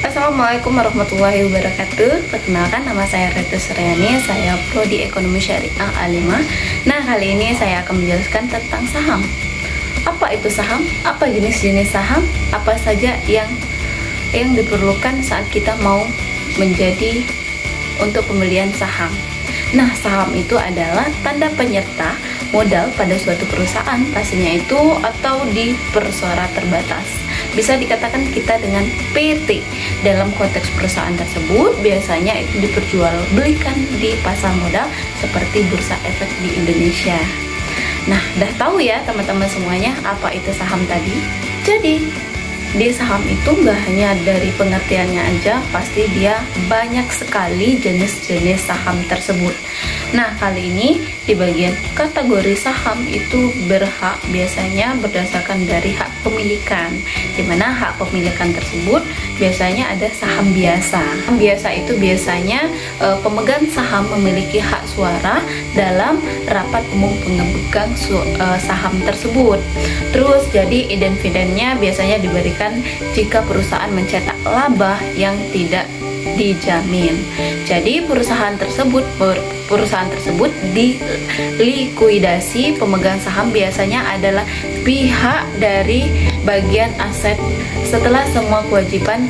Assalamualaikum warahmatullahi wabarakatuh. Perkenalkan, nama saya Retu Suryani. Saya Prodi Ekonomi Syariah A5. Nah, kali ini saya akan menjelaskan tentang saham. Apa itu saham? Apa jenis-jenis saham? Apa saja yang diperlukan saat kita mau menjadi untuk pembelian saham? Nah, saham itu adalah tanda penyerta modal pada suatu perusahaan, pastinya itu atau di perseroan terbatas. Bisa dikatakan kita dengan PT. Dalam konteks perusahaan tersebut, biasanya itu diperjualbelikan di pasar modal seperti bursa efek di Indonesia. Nah, udah tahu ya teman-teman semuanya apa itu saham tadi? Jadi, di saham itu nggak hanya dari pengertiannya aja, pasti dia banyak sekali jenis-jenis saham tersebut. Nah, kali ini di bagian kategori saham itu berhak biasanya berdasarkan dari hak pemilikan, dimana hak pemilikan tersebut biasanya ada saham biasa. Saham biasa itu biasanya pemegang saham memiliki hak suara dalam rapat umum pemegang saham tersebut. Terus jadi dividennya biasanya diberikan jika perusahaan mencetak laba yang tidak dijamin. Jadi perusahaan tersebut dilikuidasi. Pemegang saham biasanya adalah pihak dari bagian aset setelah semua kewajiban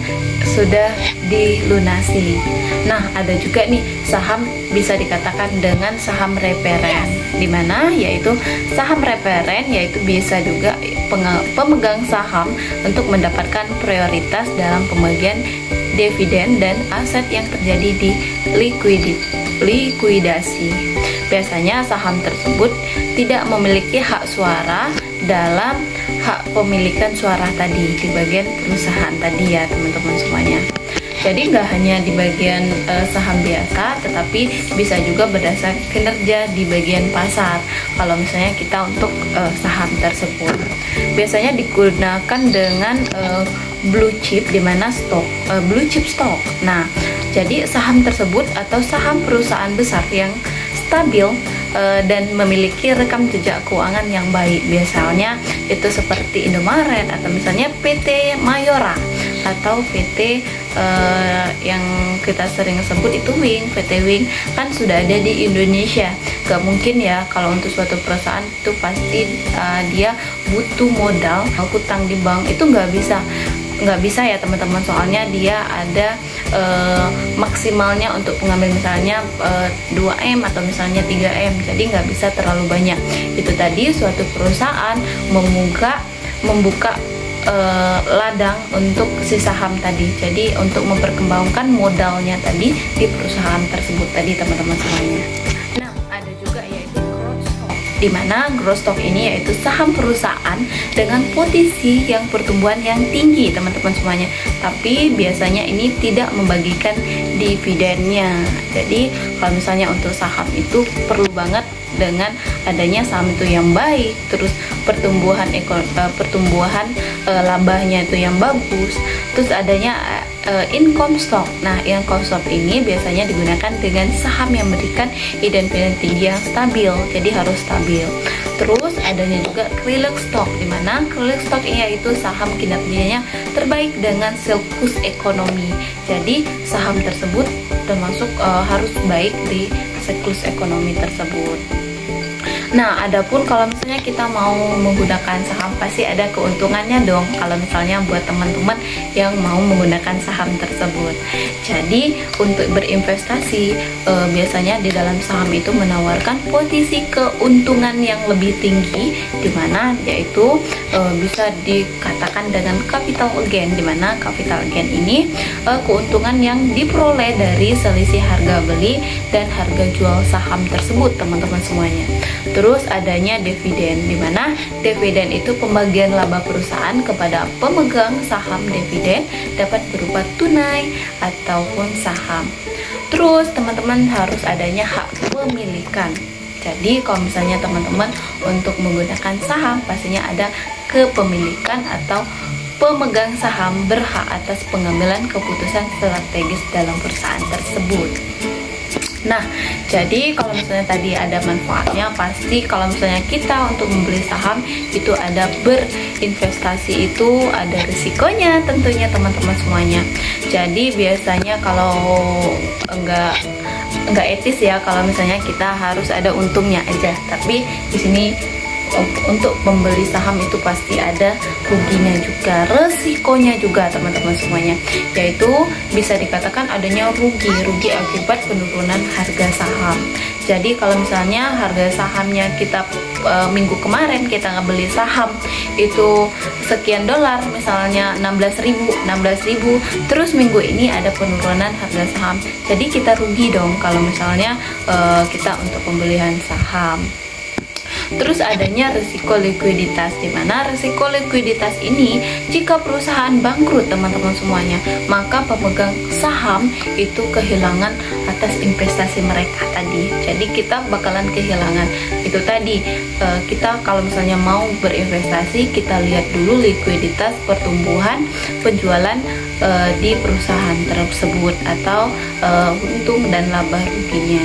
sudah dilunasi. Nah, ada juga nih saham bisa dikatakan dengan saham referen, dimana yaitu saham referen yaitu bisa juga pemegang saham untuk mendapatkan prioritas dalam pembagian dividen dan aset yang terjadi di likuidasi. Biasanya saham tersebut tidak memiliki hak suara dalam hak pemilikan suara tadi di bagian perusahaan tadi ya teman-teman semuanya. Jadi nggak hanya di bagian saham biasa, tetapi bisa juga berdasarkan kinerja di bagian pasar. Kalau misalnya kita untuk saham tersebut, biasanya digunakan dengan blue chip, di mana blue chip stock. Nah, jadi saham tersebut atau saham perusahaan besar yang stabil dan memiliki rekam jejak keuangan yang baik. Biasanya itu seperti Indomaret atau misalnya PT Mayora atau PT yang kita sering sebut itu PT Wing kan sudah ada di Indonesia. Gak mungkin ya kalau untuk suatu perusahaan itu pasti dia butuh modal, hutang di bank itu nggak bisa ya teman-teman, soalnya dia ada maksimalnya untuk pengambil misalnya 2M atau misalnya 3M, jadi nggak bisa terlalu banyak. Itu tadi suatu perusahaan membuka ladang untuk si saham tadi, jadi untuk memperkembangkan modalnya tadi di perusahaan tersebut tadi teman-teman semuanya. Nah, ada juga yaitu di mana growth stock ini yaitu saham perusahaan dengan potensi yang pertumbuhan yang tinggi teman-teman semuanya, tapi biasanya ini tidak membagikan dividennya. Jadi kalau misalnya untuk saham itu perlu banget dengan adanya saham itu yang baik, terus pertumbuhan labanya itu yang bagus, terus adanya income stock. Nah, income stock ini biasanya digunakan dengan saham yang memberikan dividen tinggi yang stabil, jadi harus stabil. Terus adanya juga Relax stock, dimana Relax stock ini yaitu saham kinerjanya terbaik dengan siklus ekonomi. Jadi saham tersebut termasuk harus baik di siklus ekonomi tersebut. Nah, adapun kalau misalnya kita mau menggunakan saham pasti ada keuntungannya dong kalau misalnya buat teman-teman yang mau menggunakan saham tersebut. Jadi untuk berinvestasi biasanya di dalam saham itu menawarkan posisi keuntungan yang lebih tinggi, dimana yaitu bisa dikatakan dengan capital gain, dimana capital gain ini keuntungan yang diperoleh dari selisih harga beli dan harga jual saham tersebut teman-teman semuanya. Terus adanya dividen, di mana dividen itu pembagian laba perusahaan kepada pemegang saham. Dividen dapat berupa tunai ataupun saham. Terus teman-teman harus adanya hak pemilikan. Jadi kalau misalnya teman-teman untuk menggunakan saham pastinya ada kepemilikan atau pemegang saham berhak atas pengambilan keputusan strategis dalam perusahaan tersebut. Nah, jadi kalau misalnya tadi ada manfaatnya, pasti kalau misalnya kita untuk membeli saham itu ada berinvestasi, itu ada risikonya tentunya teman-teman semuanya. Jadi biasanya kalau enggak etis ya kalau misalnya kita harus ada untungnya aja. Tapi di sini untuk membeli saham itu pasti ada ruginya juga, resikonya juga teman-teman semuanya, yaitu bisa dikatakan adanya rugi akibat penurunan harga saham. Jadi kalau misalnya harga sahamnya kita minggu kemarin kita ngebeli saham itu sekian dolar, misalnya 16.000, terus minggu ini ada penurunan harga saham, jadi kita rugi dong kalau misalnya kita untuk pembelian saham. Terus adanya risiko likuiditas, di mana risiko likuiditas ini jika perusahaan bangkrut teman-teman semuanya, maka pemegang saham itu kehilangan atas investasi mereka tadi. Jadi kita bakalan kehilangan itu tadi. Kita kalau misalnya mau berinvestasi, kita lihat dulu likuiditas, pertumbuhan, penjualan di perusahaan tersebut, atau untung dan laba ruginya.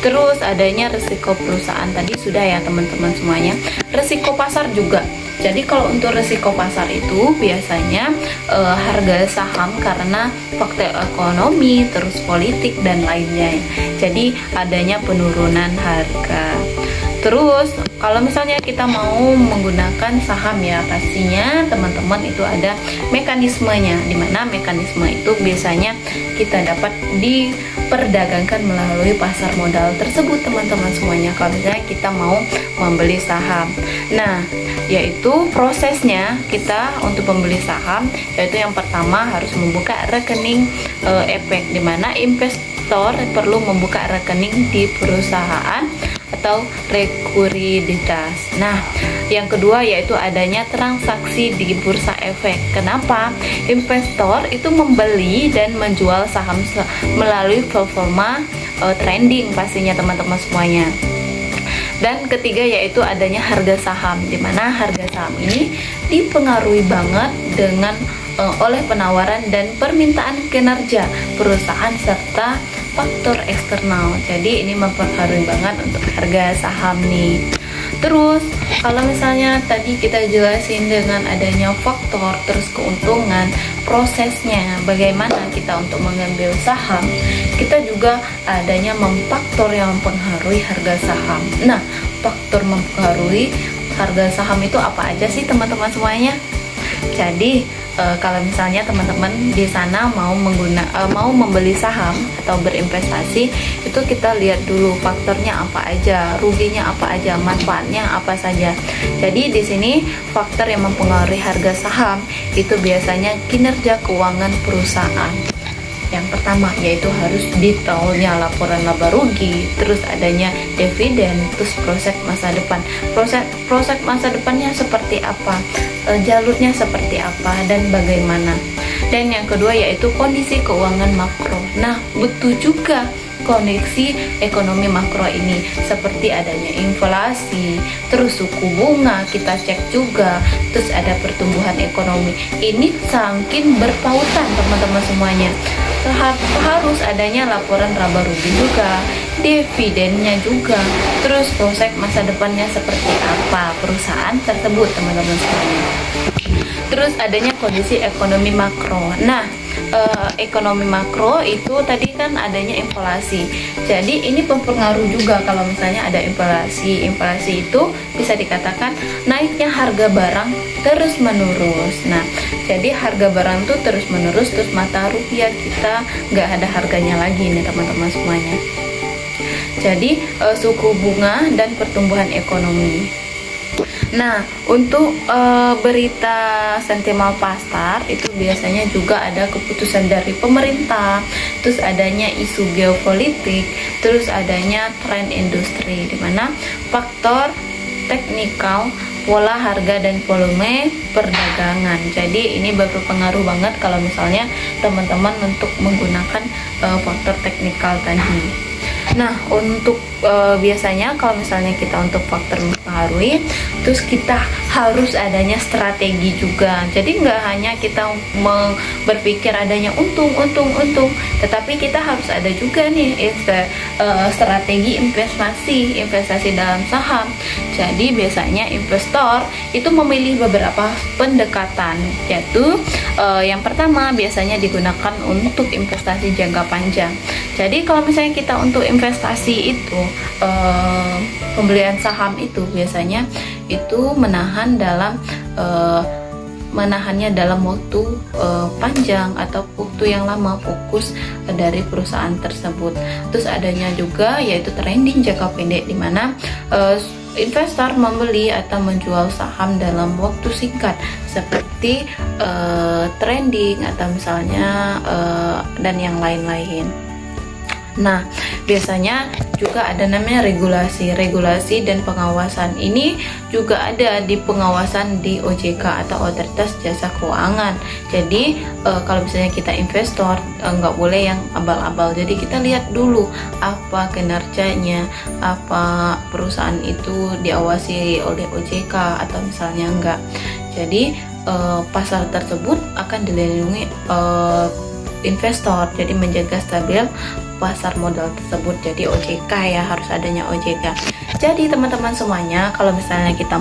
Terus adanya risiko perusahaan tadi sudah ya teman-teman semuanya. Risiko pasar juga. Jadi kalau untuk risiko pasar itu biasanya harga saham karena faktor ekonomi, terus politik dan lainnya. Jadi adanya penurunan harga. Terus kalau misalnya kita mau menggunakan saham ya, pastinya teman-teman itu ada mekanismenya, dimana mekanisme itu biasanya kita dapat diperdagangkan melalui pasar modal tersebut teman-teman semuanya, kalau misalnya kita mau membeli saham. Nah, yaitu prosesnya kita untuk membeli saham, yaitu yang pertama harus membuka rekening efek, dimana investor perlu membuka rekening di perusahaan atau likuiditas. Nah, yang kedua yaitu adanya transaksi di bursa efek. Kenapa? Investor itu membeli dan menjual saham melalui performa trading pastinya teman-teman semuanya. Dan ketiga yaitu adanya harga saham, dimana harga saham ini dipengaruhi banget dengan oleh penawaran dan permintaan kinerja perusahaan serta faktor eksternal. Jadi ini mempengaruhi banget untuk harga saham nih. Terus kalau misalnya tadi kita jelasin dengan adanya faktor, terus keuntungan, prosesnya bagaimana kita untuk mengambil saham, kita juga adanya faktor yang mempengaruhi harga saham. Nah, faktor mempengaruhi harga saham itu apa aja sih teman-teman semuanya? Jadi kalau misalnya teman-teman di sana mau membeli saham atau berinvestasi, itu kita lihat dulu faktornya apa aja, ruginya apa aja, manfaatnya apa saja. Jadi di sini faktor yang mempengaruhi harga saham itu biasanya kinerja keuangan perusahaan. Yang pertama yaitu harus detailnya laporan laba rugi, terus adanya dividen, terus proses masa depan. Proses masa depannya seperti apa, jalurnya seperti apa, dan bagaimana. Dan yang kedua yaitu kondisi keuangan makro. Nah, betul juga kondisi ekonomi makro ini, seperti adanya inflasi, terus suku bunga kita cek juga, terus ada pertumbuhan ekonomi. Ini saking berpautan teman-teman semuanya. Harus adanya laporan laba rugi juga, dividennya juga, terus proses masa depannya seperti apa perusahaan tersebut teman-teman semuanya. Terus adanya kondisi ekonomi makro. Nah, ekonomi makro itu tadi kan adanya inflasi. Jadi ini berpengaruh juga kalau misalnya ada inflasi. Inflasi itu bisa dikatakan naiknya harga barang terus menerus. Nah, jadi harga barang tuh terus menerus, terus mata rupiah kita nggak ada harganya lagi nih teman-teman semuanya. Jadi suku bunga dan pertumbuhan ekonomi. Nah, untuk berita sentimen pasar itu biasanya juga ada keputusan dari pemerintah, terus adanya isu geopolitik, terus adanya tren industri, di mana faktor teknikal, pola harga dan volume perdagangan. Jadi ini berpengaruh banget kalau misalnya teman-teman untuk menggunakan faktor teknikal tadi. Nah, untuk biasanya kalau misalnya kita untuk faktor mempengaruhi, terus kita harus adanya strategi juga. Jadi nggak hanya kita berpikir adanya untung, tetapi kita harus ada juga nih strategi investasi dalam saham. Jadi biasanya investor itu memilih beberapa pendekatan, yaitu yang pertama biasanya digunakan untuk investasi jangka panjang. Jadi kalau misalnya kita untuk investasi itu pembelian saham itu biasanya itu menahannya dalam waktu panjang atau waktu yang lama, fokus dari perusahaan tersebut. Terus adanya juga yaitu trading jangka pendek, di mana investor membeli atau menjual saham dalam waktu singkat seperti trading atau misalnya dan yang lain-lain. Nah, biasanya juga ada namanya regulasi dan pengawasan. Ini juga ada di pengawasan di OJK atau Otoritas Jasa Keuangan. Jadi kalau misalnya kita investor nggak boleh yang abal-abal. Jadi kita lihat dulu apa kinerjanya, apa perusahaan itu diawasi oleh OJK atau misalnya enggak. Jadi pasar tersebut akan dilindungi investor, jadi menjaga stabil pasar modal tersebut. Jadi OJK ya, harus adanya OJK. Jadi teman-teman semuanya, kalau misalnya kita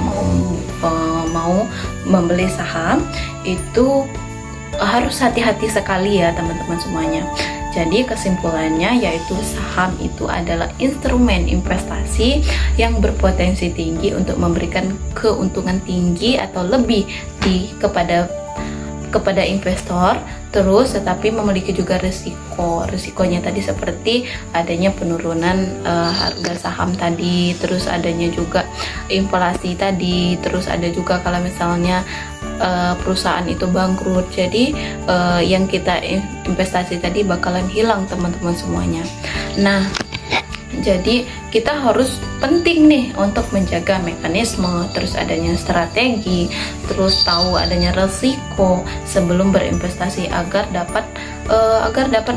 mau membeli saham itu harus hati-hati sekali ya teman-teman semuanya. Jadi kesimpulannya yaitu saham itu adalah instrumen investasi yang berpotensi tinggi untuk memberikan keuntungan tinggi atau lebih kepada investor, terus tetapi memiliki juga risikonya tadi seperti adanya penurunan harga saham tadi, terus adanya juga inflasi tadi, terus ada juga kalau misalnya perusahaan itu bangkrut. Jadi yang kita investasi tadi bakalan hilang teman-teman semuanya. Nah, jadi kita harus penting nih untuk menjaga mekanisme, terus adanya strategi, terus tahu adanya resiko sebelum berinvestasi agar dapat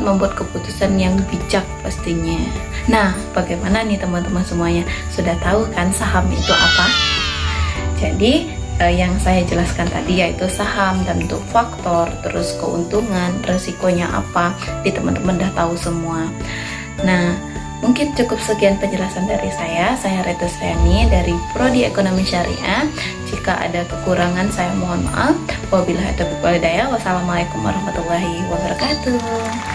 membuat keputusan yang bijak pastinya. Nah, bagaimana nih teman-teman semuanya? Sudah tahu kan saham itu apa? Jadi yang saya jelaskan tadi yaitu saham dan bentuk faktor, terus keuntungan, resikonya apa, di teman-teman udah tahu semua. Nah, mungkin cukup sekian penjelasan dari saya. Saya Retus Reni dari Prodi Ekonomi Syariah. Jika ada kekurangan saya mohon maaf. Wabillahi taufiq wal hidayah. Wassalamualaikum warahmatullahi wabarakatuh.